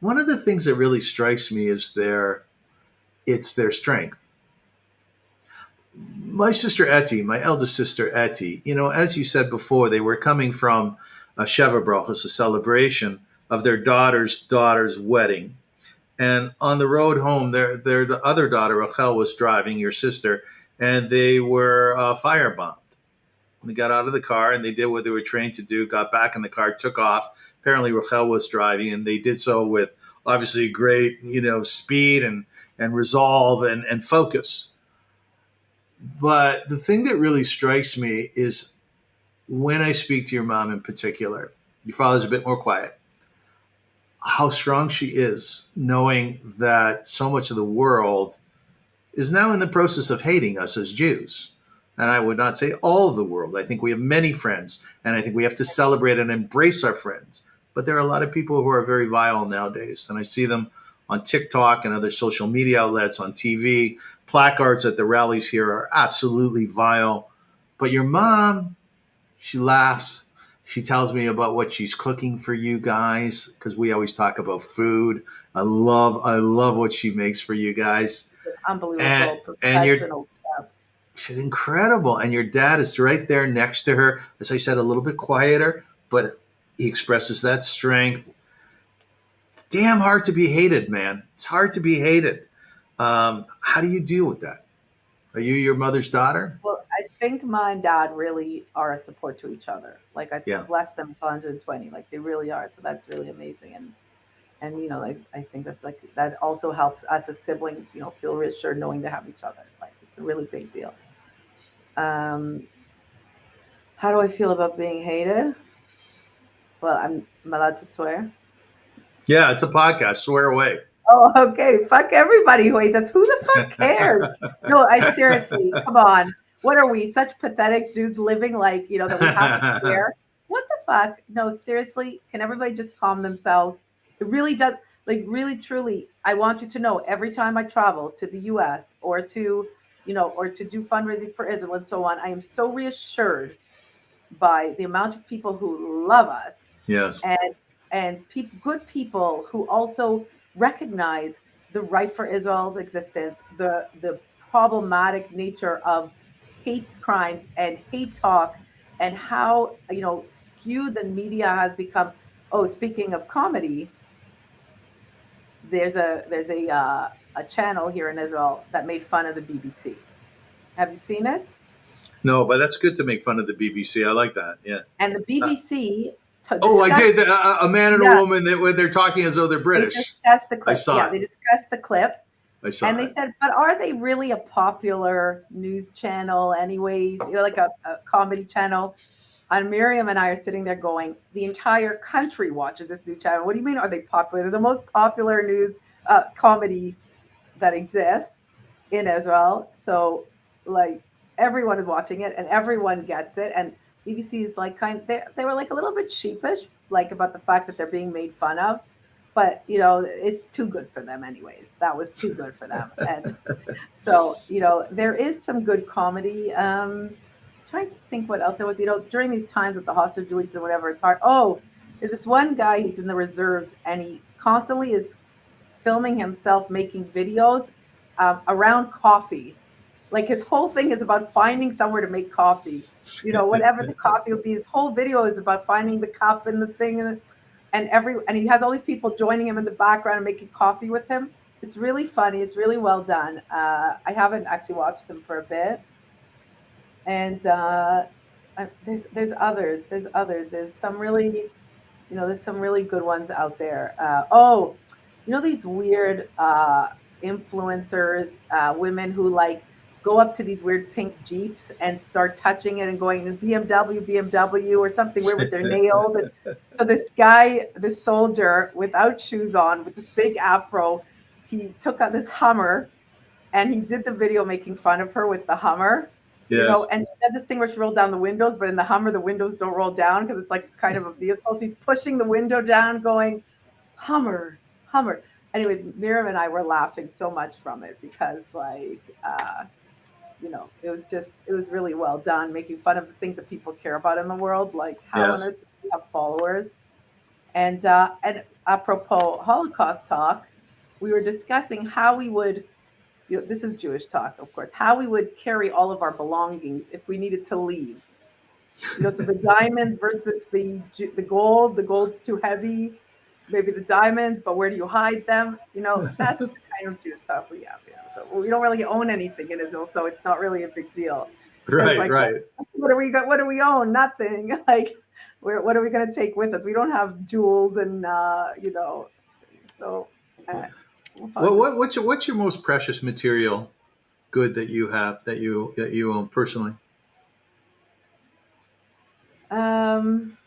one of the things that really strikes me is their strength. My sister Etty, my eldest sister Etty, as you said before, they were coming from a Sheva Brachos, a celebration of their daughter's wedding. And on the road home, the other daughter, Rachel, was driving, your sister, and they were firebombed. They got out of the car and they did what they were trained to do, got back in the car, took off. Apparently Rachel was driving, and they did so with obviously great, speed and resolve and focus. But the thing that really strikes me is when I speak to your mom in particular, your father's a bit more quiet, how strong she is, knowing that so much of the world is now in the process of hating us as Jews. And I would not say all of the world. I think we have many friends, and I think we have to celebrate and embrace our friends. But there are a lot of people who are very vile nowadays, and I see them on TikTok and other social media outlets, on TV. Placards at the rallies here are absolutely vile. But your mom, she laughs. She tells me about what she's cooking for you guys, because we always talk about food. I love what she makes for you guys. Unbelievable, and professional stuff. She's incredible. And your dad is right there next to her. As I said, a little bit quieter, but he expresses that strength. Damn hard to be hated, man. It's hard to be hated. How do you deal with that? Are you your mother's daughter? Well, I think my and dad really are a support to each other. Like, I Yeah. bless them till 120. Like, they really are. So that's really amazing. And like, I think that, like, that also helps us as siblings, feel reassured knowing they have each other. Like, it's a really big deal. Um, how do I feel about being hated? Well, I'm allowed to swear. Yeah, it's a podcast. Swear away. Oh, okay. Fuck everybody who hates us. Who the fuck cares? No, I seriously, come on. What are we, such pathetic Jews living like, that we have to care? What the fuck? No, seriously, can everybody just calm themselves? It really does, like, really, truly, I want you to know, every time I travel to the US or to, or to do fundraising for Israel and so on, I am so reassured by the amount of people who love us. Yes. And good people who also recognize the right for Israel's existence, the problematic nature of hate crimes and hate talk, and how skewed the media has become. Oh, speaking of comedy, there's a channel here in Israel that made fun of the BBC. Have you seen it? No, but that's good to make fun of the BBC. I like that. Yeah. And the BBC. I did. A man and a woman when they're talking as though they're British. They discussed the clip. I saw it. They discussed the clip. I saw and they it. said, but are they really a popular news channel anyways? Like a comedy channel? And Miriam and I are sitting there going, the entire country watches this new channel. What do you mean, are they popular? They're the most popular news comedy that exists in Israel. So, like, everyone is watching it and everyone gets it. And BBC is like they were like a little bit sheepish, like, about the fact that they're being made fun of. But, it's too good for them anyways. That was too good for them. And so, there is some good comedy. Trying to think what else there was, during these times with the hostage release and whatever, it's hard. Oh, there's this one guy, he's in the reserves, and he constantly is filming himself making videos around coffee. Like, his whole thing is about finding somewhere to make coffee. Whatever the coffee will be, his whole video is about finding the cup and the thing, and he has all these people joining him in the background and making coffee with him. It's really funny. It's really well done. I haven't actually watched them for a bit. And there's others. There's some really, there's some really good ones out there. These weird influencers, women who like go up to these weird pink Jeeps and start touching it and going BMW or something weird with their nails. And so this guy, this soldier without shoes on with this big afro, he took out this Hummer and he did the video making fun of her with the Hummer. Yes. And she does this thing where she rolled down the windows, but in the Hummer, the windows don't roll down because it's like kind of a vehicle. So he's pushing the window down going, Hummer. Anyways, Miriam and I were laughing so much from it because, like, it was really well done, making fun of the things that people care about in the world, like how on earth do we have followers. And apropos Holocaust talk, we were discussing how we would, this is Jewish talk, of course, how we would carry all of our belongings if we needed to leave. So the diamonds versus the gold. The gold's too heavy. maybe the diamonds, but where do you hide them? That's the kind of Jewish stuff we have. So we don't really own anything in Israel, so it's not really a big deal. Because Right, right. what do we got? What do we own? Nothing. Like, what are we going to take with us? We don't have jewels, and so. Uh, What's your most precious material good that you have that you own personally? Um,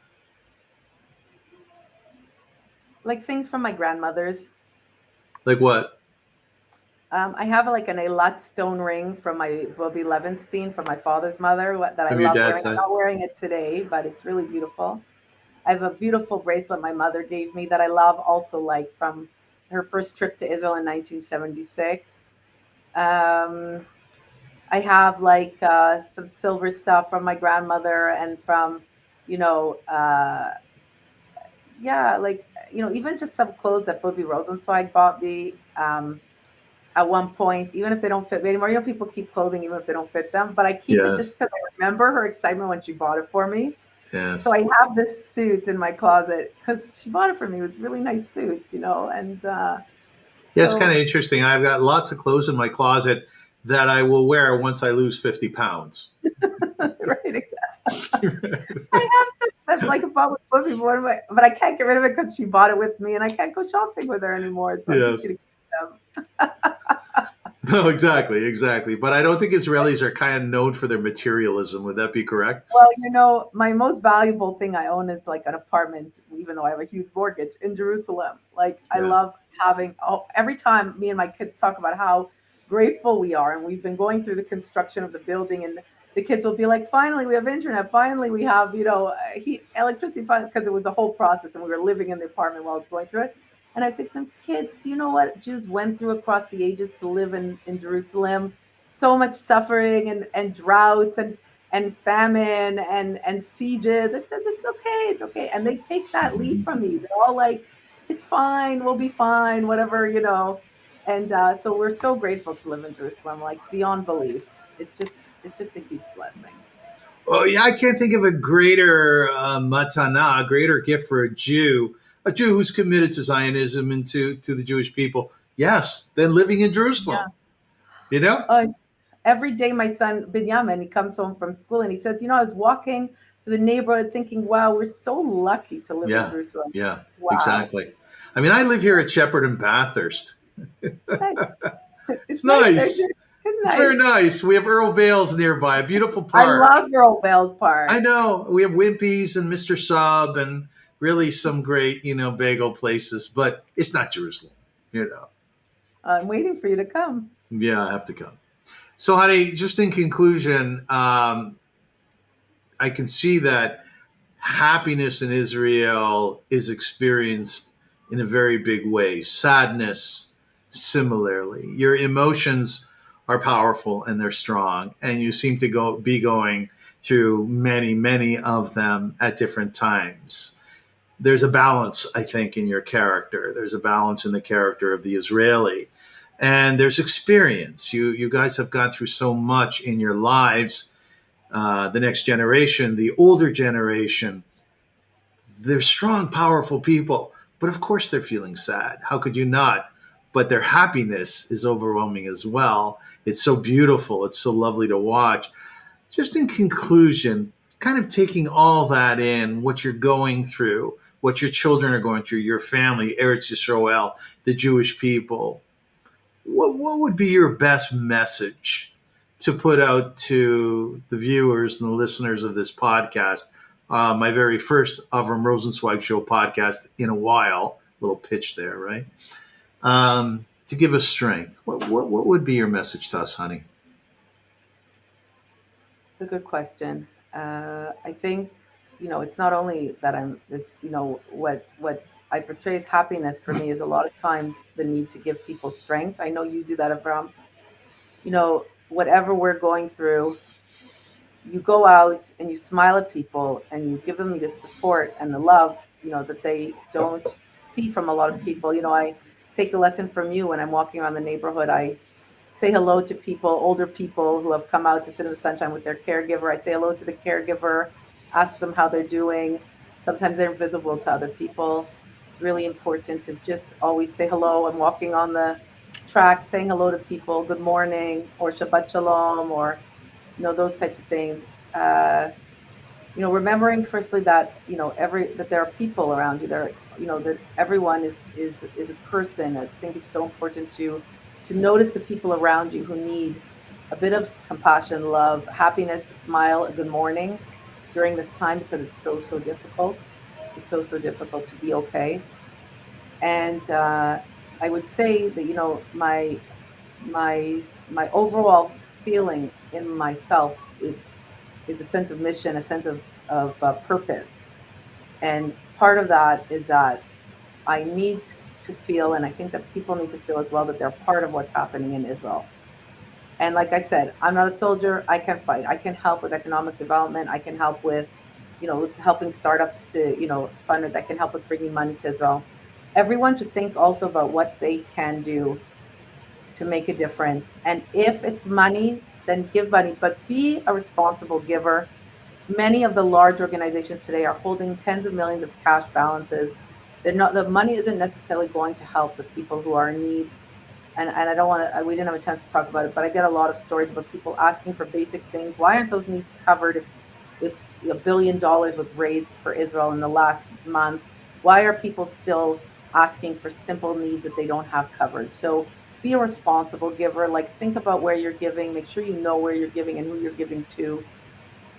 like things from my grandmother's. Like what? I have like an Eilat stone ring from my Bobby Levenstein from my father's mother that I From your love dad's wearing. I'm side? not wearing it today, but it's really beautiful. I have a beautiful bracelet my mother gave me that I love also, like from her first trip to Israel in 1976. Um, I have like some silver stuff from my grandmother and from, you know, uh, yeah, like, even just some clothes that Bobby Rosensweig bought me. At one point, even if they don't fit me anymore. People keep clothing even if they don't fit them, but I keep it just Yes. because I remember her excitement when she bought it for me. So Yes. I have this suit in my closet because she bought it for me. It was a really nice suit, and Yeah, it's kind so of interesting. I've got lots of clothes in my closet that I will wear once I lose 50 pounds. right, exactly. I have stuff that like bought with Bobby, but I can't get rid of it because she bought it with me, and I can't go shopping with her anymore. So I'm just Yes. gonna keep them. No, exactly, exactly. But I don't think Israelis are kind of known for their materialism. Would that be correct? Well, my most valuable thing I own is like an apartment, even though I have a huge mortgage in Jerusalem. Like I Yeah. love having every time me and my kids talk about how grateful we are, and we've been going through the construction of the building, and the kids will be like, "Finally, we have internet. Finally, we have heat, electricity." Because it was a whole process, and we were living in the apartment while it's going through it. And I'd say to them, "Kids, do you know what Jews went through across the ages to live in Jerusalem? So much suffering and droughts and famine and sieges." I said, "It's okay, it's okay." And they take that lead from me. They're all like, "It's fine, we'll be fine, whatever." And so we're so grateful to live in Jerusalem, like beyond belief. It's just a huge blessing. Oh, yeah. I can't think of a greater matana, a greater gift for a Jew who's committed to Zionism and to the Jewish people. Yes, than living in Yeah. Jerusalem. You know? Every day, my son Binyamin, he comes home from school and he says, "I was walking through the neighborhood thinking, wow, we're so lucky to live in Yeah, Jerusalem. yeah, Wow, exactly. I mean, I live here at Shepherd and Bathurst. it's nice. It's It's nice there. nice. It's It's very nice. nice. We have Earl Bales nearby, a beautiful I park. love Earl Bales I Park. know we have Wimpy's and Mr. Sub and really some great, bagel places, but it's not Jerusalem, you know. I'm waiting for you to come. Yeah, I have to come. So, honey, just in conclusion, I can see that happiness in Israel is experienced in a very big way. Sadness, similarly. Your emotions are powerful and they're strong, and you seem to be going through many, many of them at different times. There's a balance, I think, in your character. There's a balance in the character of the Israeli, and there's experience. You guys have gone through so much in your lives. The next generation, the older generation, they're strong, powerful people, but of course they're feeling sad. How could you not? But their happiness is overwhelming as well. It's so beautiful. It's so lovely to watch. Just in conclusion, kind of taking all that in, what you're going through, what your children are going through, your family, Eretz Yisrael, the Jewish people, what would be your best message to put out to the viewers and the listeners of this podcast? My very first Avrum Rosensweig Show podcast in a while. Little pitch there, right? To give us strength. What would be your message to us, honey? It's a good question. I think, it's not only that what I portray as happiness for me is a lot of times the need to give people strength. I know you do that, Avram. Whatever we're going through, you go out and you smile at people and you give them the support and the love, that they don't see from a lot of people. I take a lesson from you when I'm walking around the neighborhood. I say hello to people, older people who have come out to sit in the sunshine with their caregiver. I say hello to the caregiver, ask them how they're doing. Sometimes they're invisible to other people. really important to just always say hello. I'm walking on the track, saying hello to people, good morning, or Shabbat Shalom, or those types of things. Uh, Remembering firstly that every that there are people around you. That everyone is a person. I think it's so important to notice the people around you who need a bit of compassion, love, happiness, a smile, a good morning during this time, because it's so difficult. It's so difficult to be okay. And I would say that my overall feeling in myself is a sense of mission, a sense of purpose. And part of that is that I need to feel, and I think that people need to feel as well, that they're part of what's happening in Israel. And like I said, I'm not a soldier. I can fight. I can help with economic development. I can help with helping startups to, fund it. I can help with bringing money to Israel. Everyone should think also about what they can do to make a difference. And if it's money, then give money, but be a responsible giver. Many of the large organizations today are holding tens of millions of cash balances. The money isn't necessarily going to help the people who are in need. And I don't want to, we didn't have a chance to talk about it, but I get a lot of stories about people asking for basic things. Why aren't those needs covered if $1 billion was raised for Israel in the last month? Why are people still asking for simple needs that they don't have covered? So be a responsible giver. Like, think about where you're giving, make sure you know where you're giving and who you're giving to.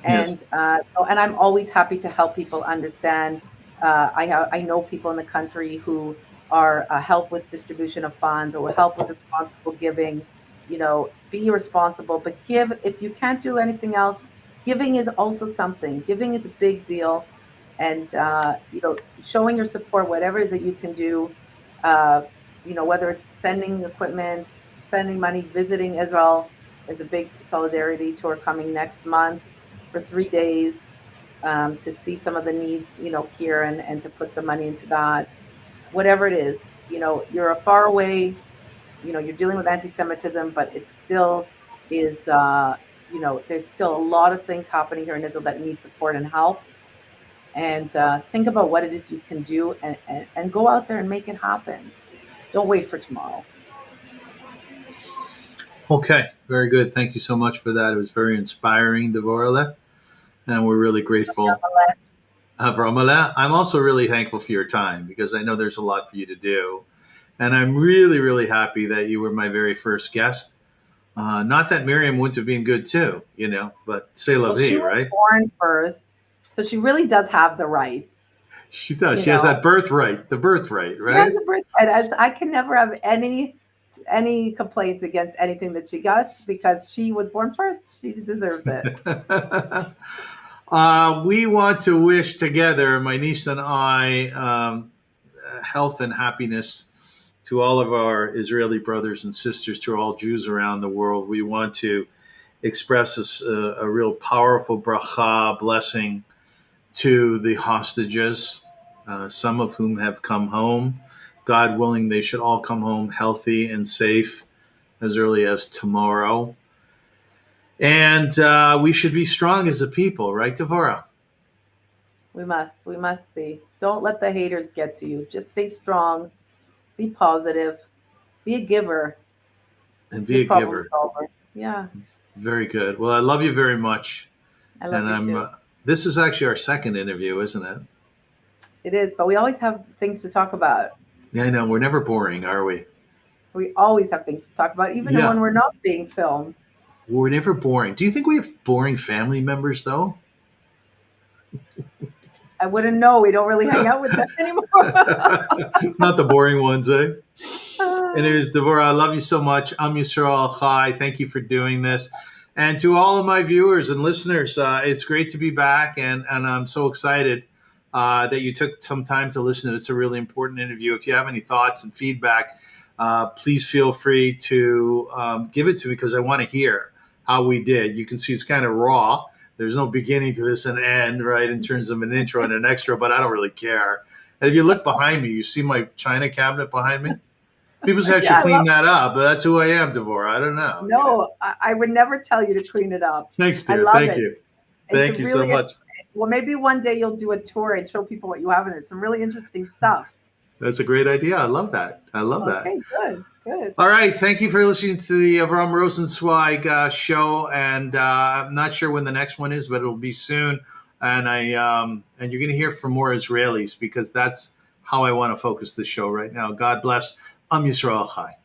Yes. And I'm always happy to help people understand. I know people in the country who are help with distribution of funds or help with responsible giving. Be responsible, but give. If you can't do anything else, giving is also something. Giving is a big deal, and showing your support, whatever it is that you can do. Uh, whether it's sending equipment, sending money, visiting Israel. There's a big solidarity tour coming next month for 3 days, to see some of the needs, here, and to put some money into that. Whatever it is, you're a far away, you're dealing with anti-Semitism, but it still is, there's still a lot of things happening here in Israel that need support and help. And think about what it is you can do, and go out there and make it happen. Don't wait for tomorrow. Okay. Very good. Thank you so much for that. It was very inspiring, Devora, and we're really grateful. Avram, I'm also really thankful for your time because I know there's a lot for you to do. And I'm really, really happy that you were my very first guest. Not that Miriam wouldn't have been good too, but c'est la Well, she vie, was right? born first, so she really does have the right. She does. You She has know, that birthright, the birthright, She has right? a birthright. As I can never have any complaints against anything that she gets, because she was born first. She deserves it. We want to wish together, my niece and I, health and happiness to all of our Israeli brothers and sisters, to all Jews around the world. We want to express a real powerful bracha, blessing to the hostages, some of whom have come home. God willing, they should all come home healthy and safe as early as tomorrow. And we should be strong as a people, right, Devora? We must be. Don't let the haters get to you. Just stay strong. Be positive. Be a giver. And Be be a a problem giver. solver. Yeah, Very good. Well, I love you very much. I love And you I'm. too. This is actually our second interview, isn't it? It is, but we always have things to talk about. Yeah, I know. We're never boring, are we? We always have things to talk about, even when Yeah, we're not being filmed. we're never boring. Do you think we have boring family members, though? I wouldn't know. We don't really hang out with them anymore. Not the boring ones, eh? Anyways, Devora, I love you so much. I'm Yisrael Chai. Thank you for doing this. And to all of my viewers and listeners, it's great to be back. And I'm so excited that you took some time to listen. It's a really important interview. If you have any thoughts and feedback, please feel free to give it to me, because I want to hear how we did. You can see it's kind of raw. There's no beginning to this and end, right, in terms of an intro and an extra, but I don't really care. And if you look behind me, you see my china cabinet behind me? People say I Yeah, should I clean love. that up, but that's who I am, Devora. I don't know. No, I would never tell you to clean it up. Thanks, I dear. love Thank it. you. It's Thank you so really much. it's well, maybe one day you'll do a tour and show people what you have in it. Some really interesting stuff. That's a great idea. I love that. I love that. Okay, good, good. All right. Thank you for listening to the Avrum Rosensweig show. And I'm not sure when the next one is, but it'll be soon. And and you're going to hear from more Israelis because that's how I want to focus the show right now. God bless. I'm Yisrael Chai.